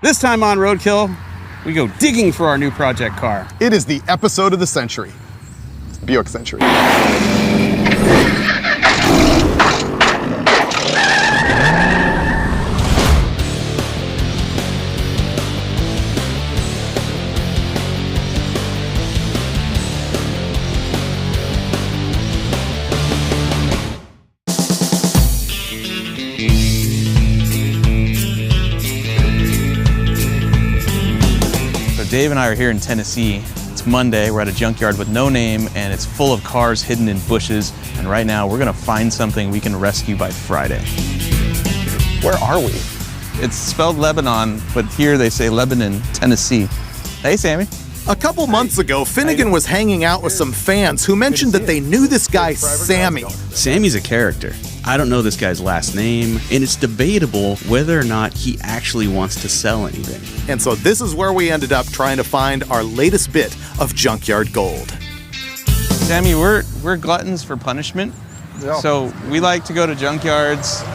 This time on Roadkill, we go digging for our new project car. It is the episode of the century. Buick century. Dave and I are here in Tennessee. It's Monday, we're at a junkyard with no name and it's full of cars hidden in bushes. And right now we're gonna find something we can rescue by Friday. Where are we? It's spelled Lebanon, but here they say Lebanon, Tennessee. Hey, Sammy. A couple months ago, Finnegan was hanging out with some fans who mentioned that they knew this guy, Sammy. Sammy's a character. I don't know this guy's last name, and it's debatable whether or not he actually wants to sell anything. And so this is where we ended up trying to find our latest bit of Junkyard Gold. Sammy, we're gluttons for punishment. Yeah. So we like to go to junkyards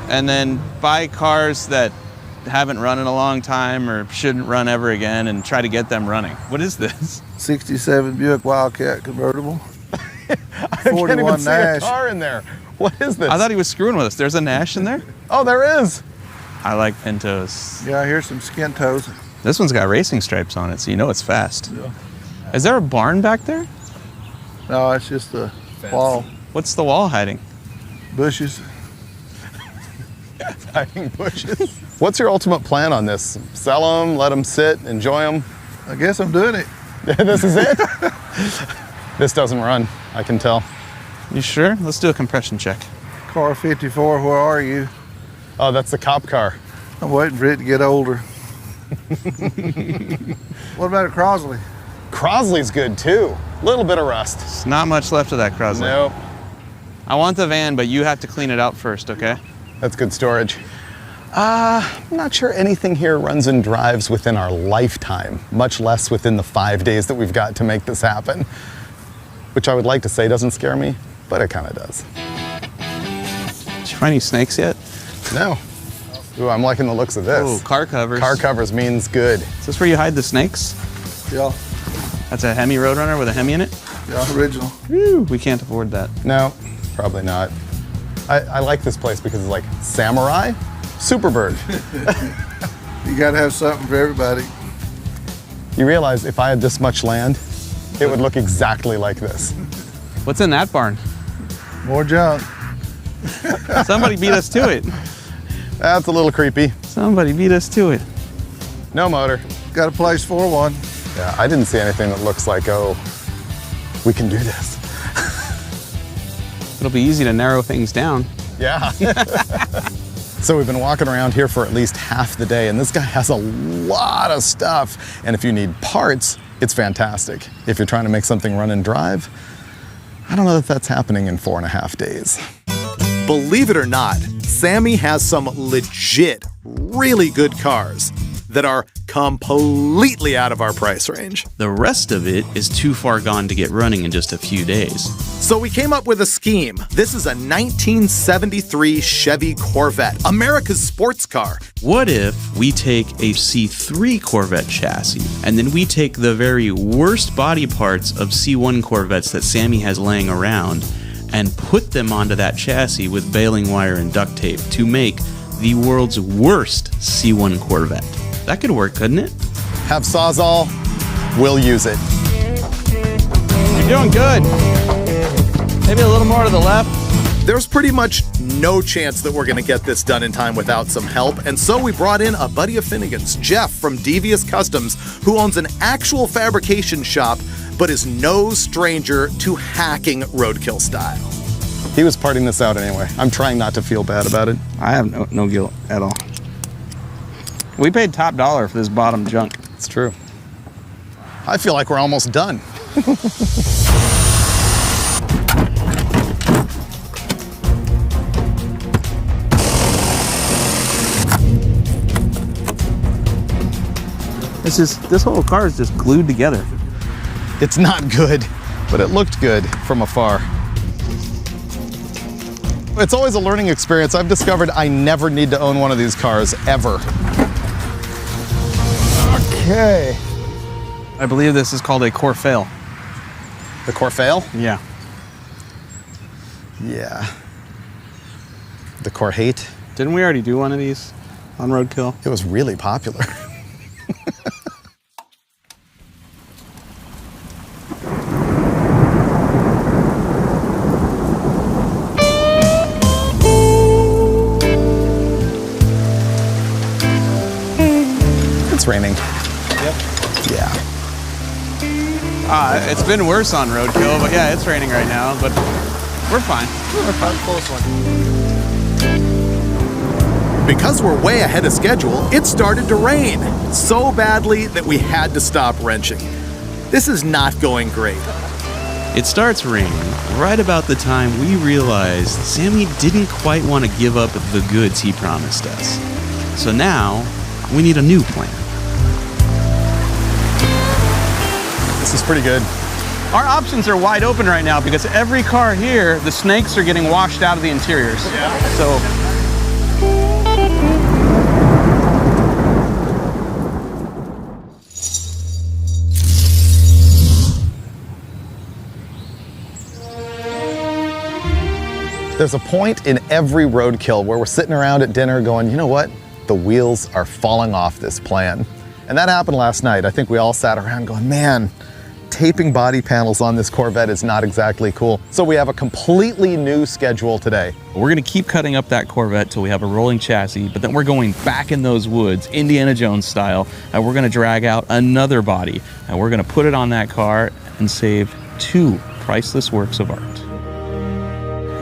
and then buy cars that haven't run in a long time or shouldn't run ever again and try to get them running. What is this? 67 Buick Wildcat convertible. I can't even 41 see Nash. a car in there. What is this? I thought he was screwing with us. There's a Nash in there? Oh, there is. I like Pintos. Yeah, here's some skin toes. This one's got racing stripes on it, so you know it's fast. Yeah. Is there a barn back there? No, it's just a wall, What's the wall hiding? bushes. Hiding bushes. What's your ultimate plan on this? Sell them, let them sit, enjoy them? I guess I'm doing it. This is it? This doesn't run, I can tell. You sure? Let's do a compression check. Car 54, where are you? Oh, that's the cop car. I'm waiting for it to get older. What about a Crosley? Crosley's good too. Little bit of rust. There's not much left of that Crosley. Nope, I want the van, but you have to clean it out first, okay? that's good storage. I'm not sure anything here runs and drives within our lifetime, much less within the 5 days that we've got to make this happen. Which I would like to say doesn't scare me, but it kind of does. Did you find any snakes yet? No. Ooh, I'm liking the looks of this. Oh, car covers. Car covers means good. Is this where you hide the snakes? Yeah, That's a Hemi Roadrunner with a Hemi in it? yeah, original. Woo, we can't afford that. No, probably not. I like this place because it's like samurai, Superbird. You gotta have something for everybody. You realize if I had this much land, it would look exactly like this. What's in that barn? More junk. Somebody beat us to it. That's a little creepy. Somebody beat us to it. No motor. Got a place for one. Yeah, I didn't see anything that looks like, oh, we can do this. It'll be easy to narrow things down. Yeah. So we've been walking around here for at least half the day, and this guy has a lot of stuff. And if you need parts, it's fantastic. If you're trying to make something run and drive, I don't know if that's happening in 4.5 days. Believe it or not, Sammy has some legit, really good cars that are completely out of our price range. The rest of it is too far gone to get running in just a few days. So we came up with a scheme. This is a 1973 Chevy Corvette, America's sports car. What if we take a C3 Corvette chassis and then we take the very worst body parts of C1 Corvettes that Sammy has laying around and put them onto that chassis with baling wire and duct tape to make the world's worst C1 Corvette? That could work, couldn't it? Have Sawzall, we'll use it. You're doing good. Maybe a little more to the left. There's pretty much no chance that we're gonna get this done in time without some help, and so we brought in a buddy of Finnegan's, Jeff from Devious Customs, who owns an actual fabrication shop, but is no stranger to hacking roadkill style. He was parting this out anyway. I'm trying not to feel bad about it. I have no guilt at all. We paid top dollar for this bottom junk. It's true. I feel like we're almost done. This whole car is just glued together. It's not good, but it looked good from afar. It's always a learning experience. I've discovered I never need to own one of these cars, ever. Okay. I believe this is called a core fail. The Corfail? Yeah. Yeah. The Corhate? Didn't we already do one of these on Roadkill? It was really popular. It's raining. Yep. Yeah. It's been worse on Roadkill, but yeah, it's raining right now, but we're fine. We're fine. Close one. Because we're way ahead of schedule, it started to rain so badly that we had to stop wrenching. This is not going great. It starts raining right about the time we realized Sammy didn't quite want to give up the goods he promised us. So now, we need a new plan. This is pretty good. Our options are wide open right now because every car here, the snakes are getting washed out of the interiors. Yeah. So. There's a point in every roadkill where we're sitting around at dinner going, you know what? The wheels are falling off this plan. And that happened last night. I think we all sat around going, man, taping body panels on this Corvette is not exactly cool. So we have a completely new schedule today. We're gonna keep cutting up that Corvette till we have a rolling chassis, but then we're going back in those woods, Indiana Jones style, and we're gonna drag out another body, and we're gonna put it on that car and save 2 priceless works of art.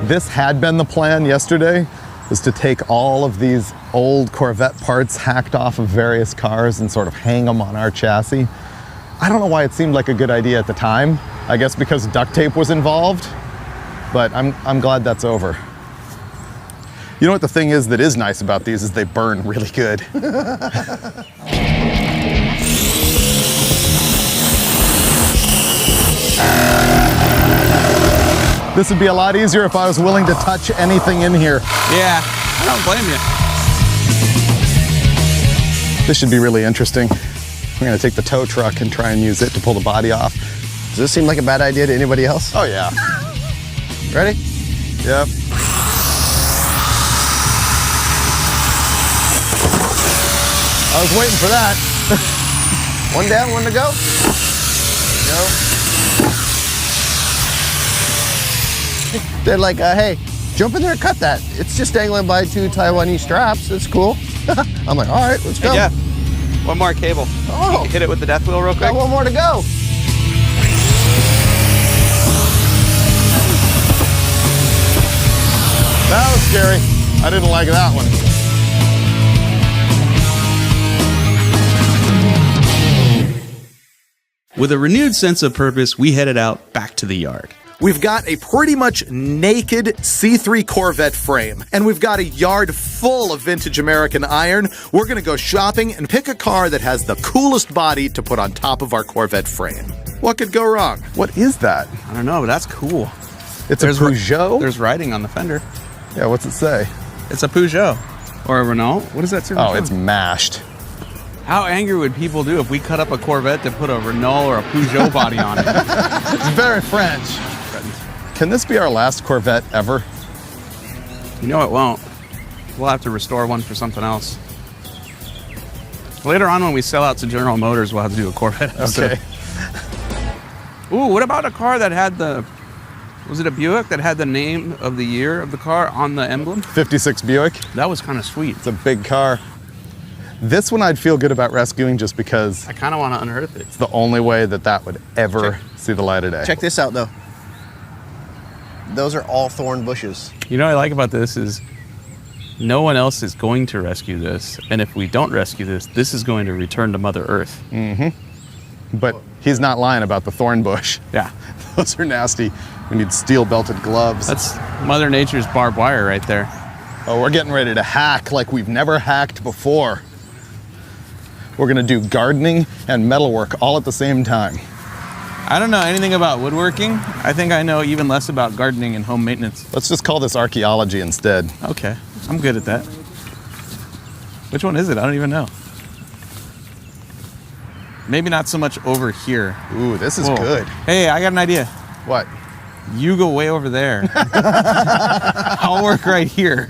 This had been the plan yesterday, was to take all of these old Corvette parts hacked off of various cars and sort of hang them on our chassis. I don't know why it seemed like a good idea at the time. I guess because duct tape was involved, but I'm glad that's over. You know what the thing is that is nice about these is they burn really good. This would be a lot easier if I was willing to touch anything in here. Yeah, I don't blame you. This should be really interesting. We're gonna take the tow truck and try and use it to pull the body off. Does this seem like a bad idea to anybody else? Oh yeah. Ready? Yep. I was waiting for that. One down, one to go. Go. They're like, hey, jump in there and cut that. It's just dangling by 2 Taiwanese straps. It's cool. I'm like, all right, let's go. Hey, Jeff, one more cable. Oh. Hit it with the death wheel real quick. Got one more to go. That was scary. I didn't like that one. With a renewed sense of purpose, we headed out back to the yard. We've got a pretty much naked C3 Corvette frame, and we've got a yard full of vintage American iron. We're gonna go shopping and pick a car that has the coolest body to put on top of our Corvette frame. What could go wrong? What is that? I don't know, but that's cool. It's a Peugeot? There's writing on the fender. Yeah, what's it say? It's a Peugeot. Or a Renault. What does that say? Oh, it's mashed. How angry would people do if we cut up a Corvette to put a Renault or a Peugeot body on it? It's very French. Can this be our last Corvette ever? You know it won't. We'll have to restore one for something else. Later on when we sell out to General Motors, we'll have to do a Corvette episode. Okay. Ooh, what about a car that had was it a Buick that had the name of the year of the car on the emblem? 56 Buick. That was kind of sweet. It's a big car. This one I'd feel good about rescuing just because I kind of want to unearth it. it's the only way that would ever see the light of day. Check this out, though. Those are all thorn bushes. You know what I like about this is no one else is going to rescue this. And if we don't rescue this, this is going to return to Mother Earth. But he's not lying about the thorn bush. Yeah. Those are nasty. We need steel-belted gloves. That's Mother Nature's barbed wire right there. Oh, we're getting ready to hack like we've never hacked before. We're gonna do gardening and metalwork all at the same time. I don't know anything about woodworking. I think I know even less about gardening and home maintenance. Let's just call this archaeology instead. Okay, I'm good at that. Which one is it? I don't even know. Maybe not so much over here. Ooh, this is Whoa. good. Hey, I got an idea. What? You go way over there. I'll work right here.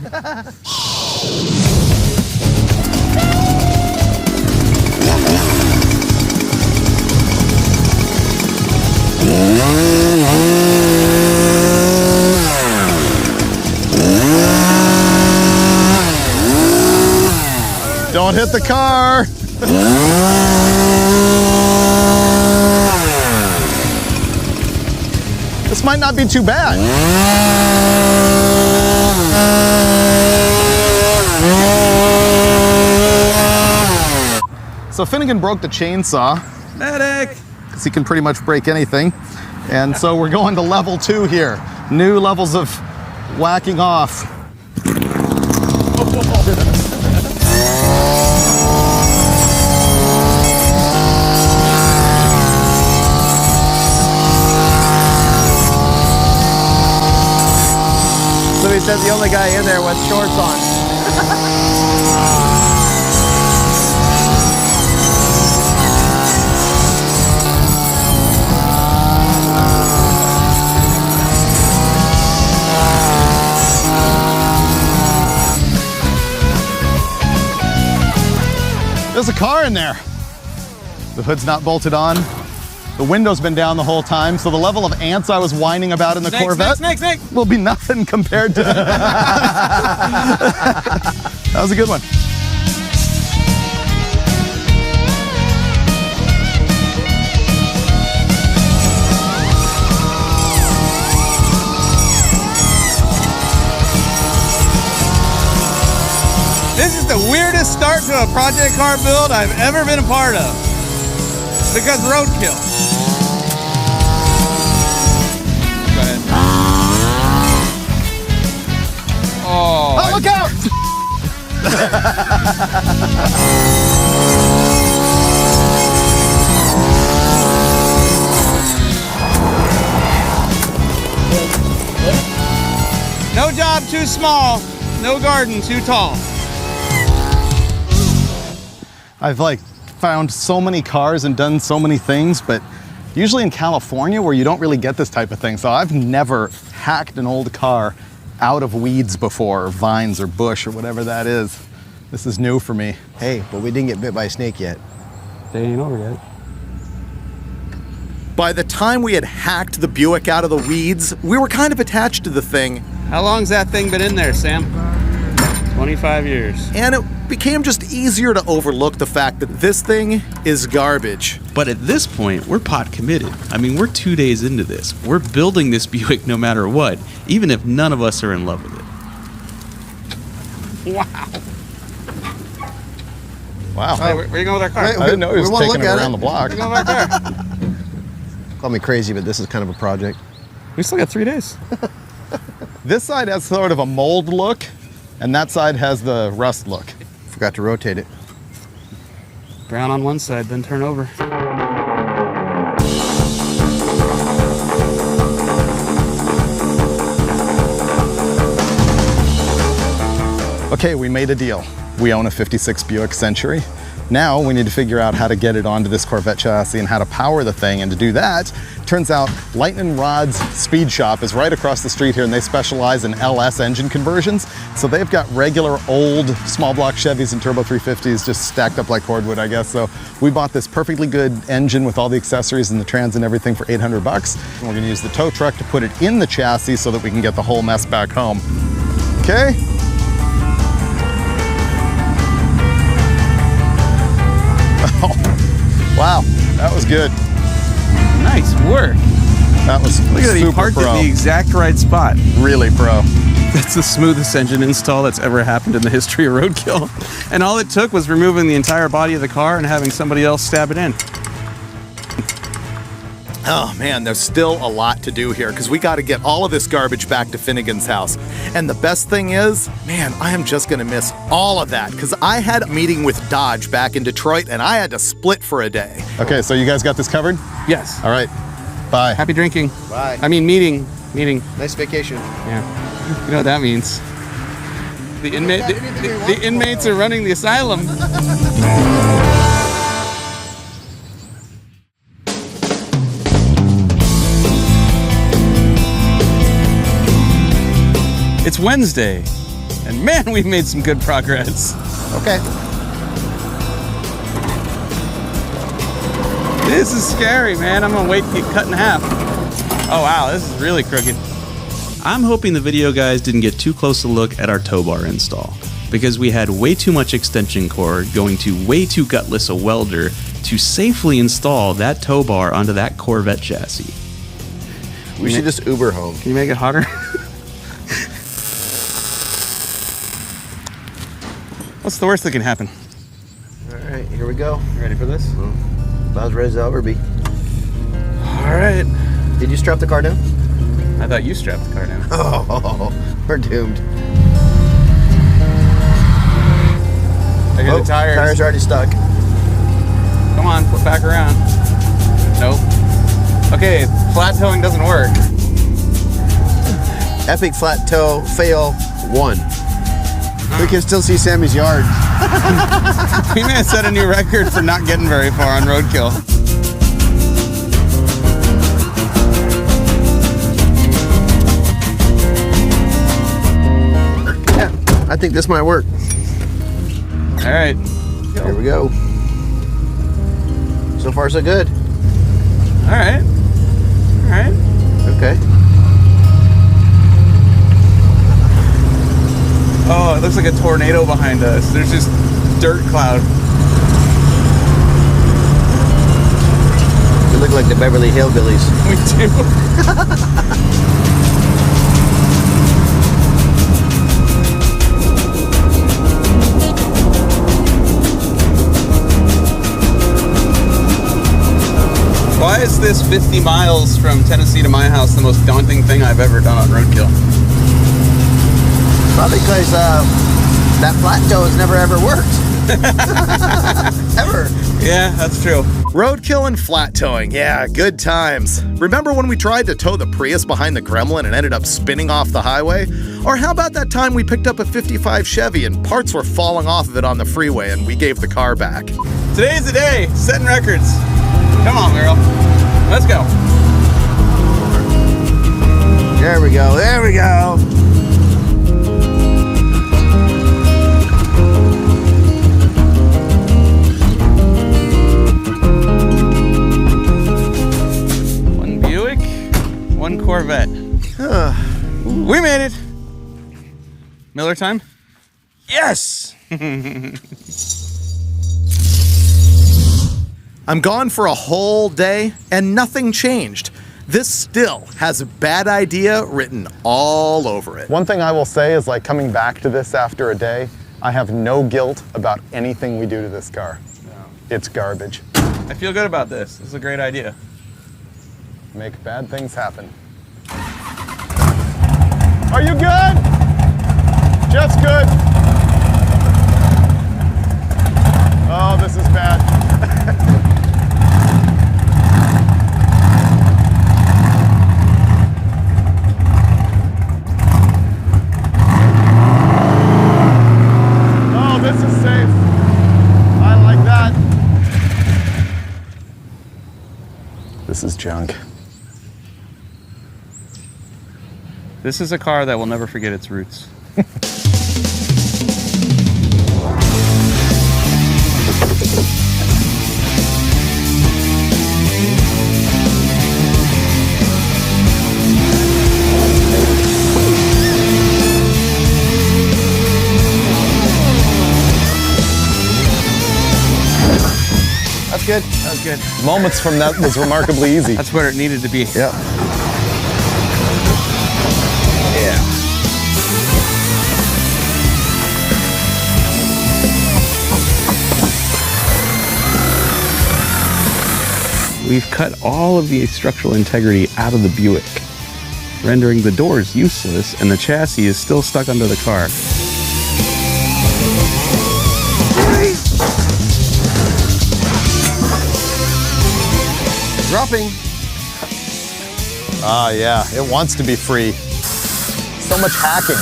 Don't hit the car. This might not be too bad. So Finnegan broke the chainsaw. Medic! Because he can pretty much break anything. And so we're going to level 2 here. New levels of whacking off. So he said the only guy in there with shorts on. There's a car in there. The hood's not bolted on. The window's been down the whole time, so the level of ants I was whining about in the Corvette Snake. will be nothing compared to that. That was a good one. This is the weirdest start to a project car build I've ever been a part of. Because roadkill. Go ahead. Oh, look out! No job too small, no garden too tall. I've found so many cars and done so many things, but usually in California where you don't really get this type of thing. So I've never hacked an old car out of weeds before, or vines or bush or whatever that is. This is new for me. Hey, but we didn't get bit by a snake yet. They ain't over yet. By the time we had hacked the Buick out of the weeds, we were kind of attached to the thing, How long's that thing been in there, Sam? 25 years. and it became just easier to overlook the fact that this thing is garbage. But at this point, we're pot committed. I mean, we're 2 days into this. We're building this Buick no matter what, even if none of us are in love with it. Wow. Wow. Hey, where are you going with our car? Wait, I didn't know he was we wanna taking look it at around it. the block. Where are you going with our car? Call me crazy, but this is kind of a project. We still got 3 days. This side has sort of a mold look, and that side has the rust look. Forgot to rotate it. Brown on one side, then turn over. Okay, we made a deal. We own a 56 Buick Century. Now we need to figure out how to get it onto this Corvette chassis and how to power the thing. And to do that, turns out Lightning Rod's Speed Shop is right across the street here, and they specialize in LS engine conversions. So they've got regular old small block Chevys and turbo 350s just stacked up like cordwood, I guess. So we bought this perfectly good engine with all the accessories and the trans and everything for $800. And we're gonna use the tow truck to put it in the chassis so that we can get the whole mess back home. Okay? Oh, wow, that was good. Nice work. That was Look at that, he super parked pro. at the exact right spot. Really pro. That's the smoothest engine install that's ever happened in the history of Roadkill. And all it took was removing the entire body of the car and having somebody else stab it in. Oh man, there's still a lot to do here because we got to get all of this garbage back to Finnegan's house. And the best thing is, man, I am just going to miss all of that because I had a meeting with Dodge back in Detroit and I had to split for a day. Okay, so you guys got this covered? Yes. All right, bye. Happy drinking. Bye. I mean, meeting. Nice vacation. Yeah. You know what that means. The inmates are running the asylum. It's Wednesday, and man, we've made some good progress. Okay. This is scary, man. I'm gonna wait to get cut in half. Oh wow, this is really crooked. I'm hoping the video guys didn't get too close a look at our tow bar install, because we had way too much extension cord going to way too gutless a welder to safely install that tow bar onto that Corvette chassis. We should just Uber home. Can you make it hotter? What's the worst that can happen? All right, here we go. You ready for this? About as ready as I'll ever be. All right. Did you strap the car down? I thought you strapped the car down. Oh, we're doomed. I got the tires. Tires are already stuck. Come on, flip back around. Nope. Okay, flat towing doesn't work. Epic flat toe fail 1. We can still see Sammy's yard. We may have set a new record for not getting very far on Roadkill. Yeah, I think this might work. All right. Here we go. So far, so good. All right. All right. Okay. Oh, it looks like a tornado behind us. There's just dirt cloud. We look like the Beverly Hillbillies. We do. Why is this 50 miles from Tennessee to my house the most daunting thing I've ever done on Roadkill? Probably because that flat toe has never ever worked. Ever. Yeah, that's true. Roadkill and flat towing, yeah, good times. Remember when we tried to tow the Prius behind the Gremlin and ended up spinning off the highway? Or how about that time we picked up a 55 Chevy and parts were falling off of it on the freeway and we gave the car back? Today's the day, setting records. Come on, girl. Let's go. There we go. There we go. One Buick, one Corvette. We made it. Miller time? Yes! I'm gone for a whole day and nothing changed. This still has bad idea written all over it. One thing I will say is, like, coming back to this after a day, I have no guilt about anything we do to this car. No. It's garbage. I feel good about this. This is a great idea. Make bad things happen. Are you good? Jeff's good. Oh, this is bad. Oh, this is safe. I like that. This is junk. This is a car that will never forget its roots. That's good. That was good. Moments from that was remarkably easy. That's where it needed to be. Yeah. Yeah. We've cut all of the structural integrity out of the Buick, rendering the doors useless, and the chassis is still stuck under the car. Dropping. Ah, yeah, it wants to be free. So much hacking.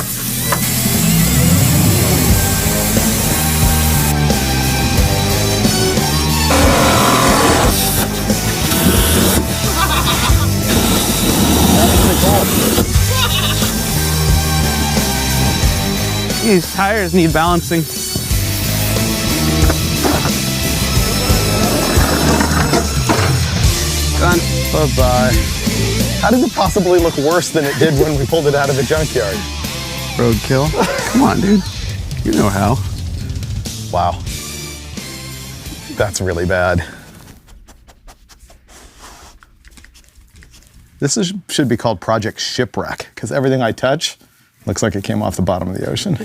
That's pretty cool. These tires need balancing. Done. Bye-bye. How did it possibly look worse than it did when we pulled it out of the junkyard? Roadkill. Come on, dude. You know how. Wow. That's really bad. This should be called Project Shipwreck, because everything I touch looks like it came off the bottom of the ocean.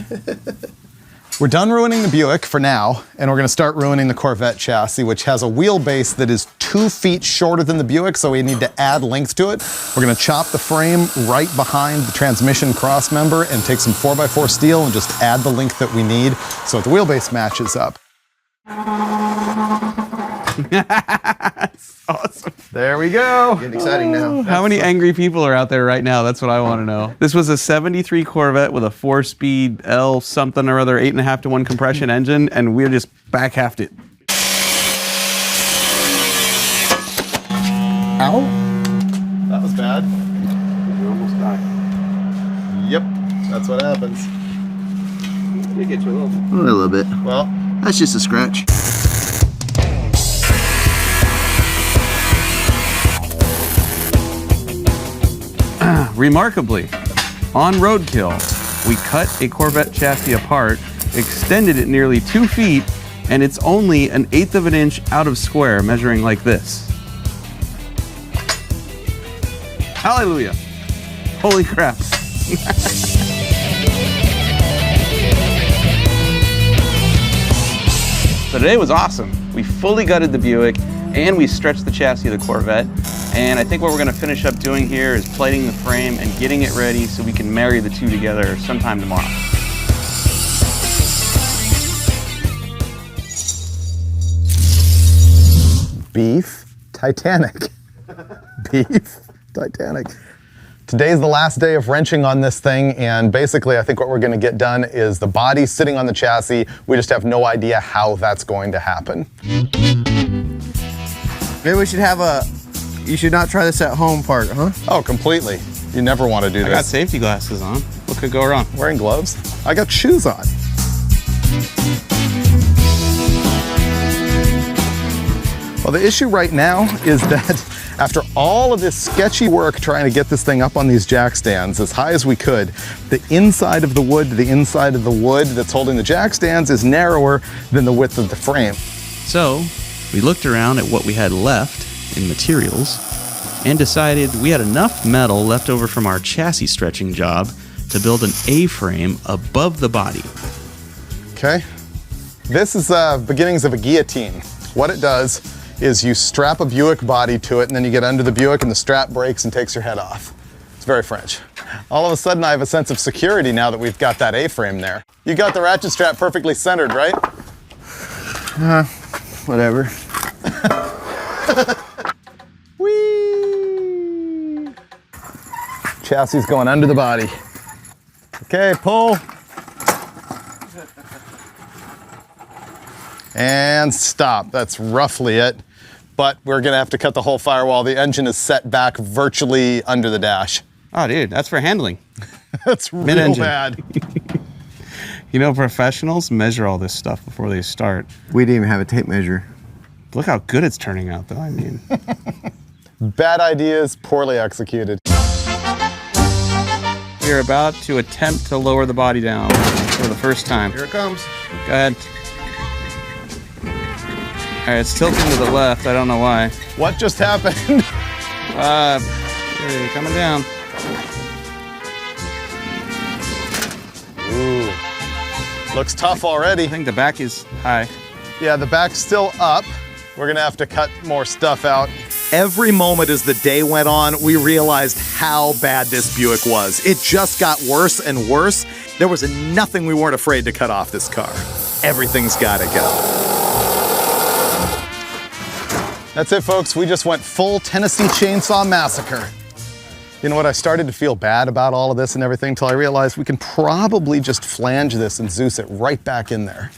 We're done ruining the Buick for now, and we're gonna start ruining the Corvette chassis, which has a wheelbase that is 2 feet shorter than the Buick, so we need to add length to it. We're gonna chop the frame right behind the transmission cross member and take some 4x4 steel and just add the length that we need so that the wheelbase matches up. Awesome. There we go. Getting exciting now. How many angry people are out there right now? That's what I want to know. This was a 73 Corvette with a 4-speed L something or other 8.5 to 1 compression engine, and we're just back halved it. Ow. That was bad. You almost died. Yep, that's what happens. You get you a little bit. A little bit. Well, That's just a scratch. Remarkably, on Roadkill, we cut a Corvette chassis apart, extended it nearly 2 feet, and it's only 1/8 of an inch out of square, measuring like this. Hallelujah. Holy crap. So today was awesome. We fully gutted the Buick and we stretched the chassis of the Corvette. And I think what we're gonna finish up doing here is plating the frame and getting it ready so we can marry the two together sometime tomorrow. beef Titanic. Beef Titanic. Today's the last day of wrenching on this thing, and basically I think what we're gonna get done is the body sitting on the chassis. We just have no idea how that's going to happen. Maybe we should have a, you should not try this at home part, huh? Oh, completely. You never want to do I got this. safety glasses on. What could go wrong? Wearing gloves? I got shoes on. Well, the issue right now is that after all of this sketchy work trying to get this thing up on these jack stands as high as we could, the inside of the wood to the inside of the wood that's holding the jack stands is narrower than the width of the frame. So we looked around at what we had left in materials and decided we had enough metal left over from our chassis stretching job to build an A-frame above the body. Okay? This is beginnings of a guillotine. What it does is you strap a Buick body to it, and then you get under the Buick and the strap breaks and takes your head off. It's very French. All of a sudden I have a sense of security now that we've got that A-frame there. You got the ratchet strap perfectly centered, right? Whatever. Whee! Chassis going under the body. Okay, pull. And stop. That's roughly it. But we're gonna have to cut the whole firewall. The engine is set back virtually under the dash. Oh, dude, that's for handling. That's real Mid-engine. bad. You know, professionals measure all this stuff before they start. We didn't even have a tape measure. Look how good it's turning out, though. I mean, Bad ideas, poorly executed. we're about to attempt to lower the body down for the first time. Here it comes. Go ahead. All right, it's tilting to the left. I don't know why. What just happened? Hey, coming down. Ooh, looks tough already. I think the back is high. Yeah, the back's still up. We're gonna have to cut more stuff out. Every moment as the day went on, we realized how bad this Buick was. It just got worse and worse. There was nothing we weren't afraid to cut off this car. Everything's gotta go. That's it, folks. We just went full Tennessee Chainsaw Massacre. You know what? I started to feel bad about all of this and everything until I realized we can probably just flange this and Zeus it right back in there.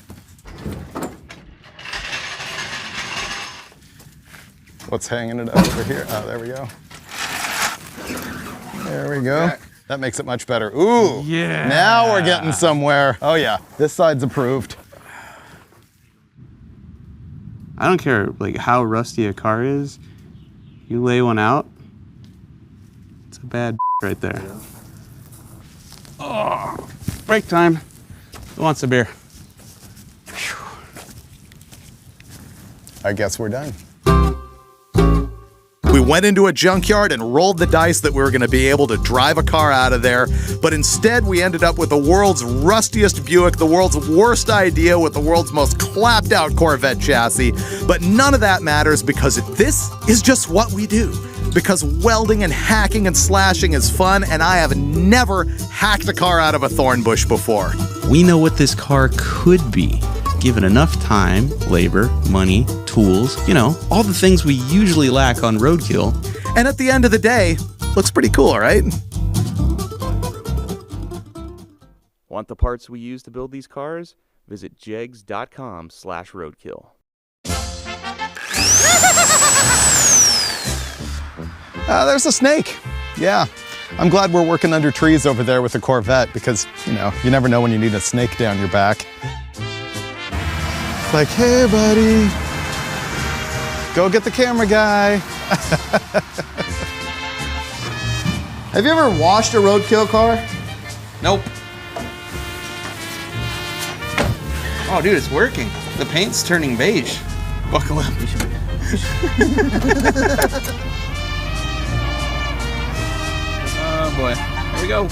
What's hanging it over here? Oh, there we go. There we go. That makes it much better. Ooh, Yeah. now we're getting somewhere. Oh yeah, this side's approved. I don't care like how rusty a car is. You lay one out, it's a bad right there. Oh, break time. Who wants a beer? I guess we're done. We went into a junkyard and rolled the dice that we were going to be able to drive a car out of there, but instead we ended up with the world's rustiest Buick, the world's worst idea with the world's most clapped out Corvette chassis. But none of that matters because this is just what we do. Because welding and hacking and slashing is fun, and I have never hacked a car out of a thorn bush before. We know what this car could be, given enough time, labor, money, tools, you know, all the things we usually lack on Roadkill. And at the end of the day, looks pretty cool, right? Want the parts we use to build these cars? Visit jegs.com/roadkill. There's a snake. Yeah. I'm glad we're working under trees over there with the Corvette because, you know, you never know when you need a snake down your back. Like, hey, buddy, go get the camera guy. Have you ever washed a roadkill car? Nope. Oh, dude, it's working. The paint's turning beige. Buckle up. Oh boy. Here we go.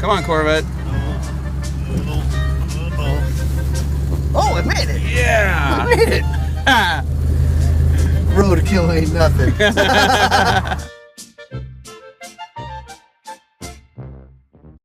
Come on, Corvette. Oh, it made it. Yeah. It made it. Roadkill ain't nothing.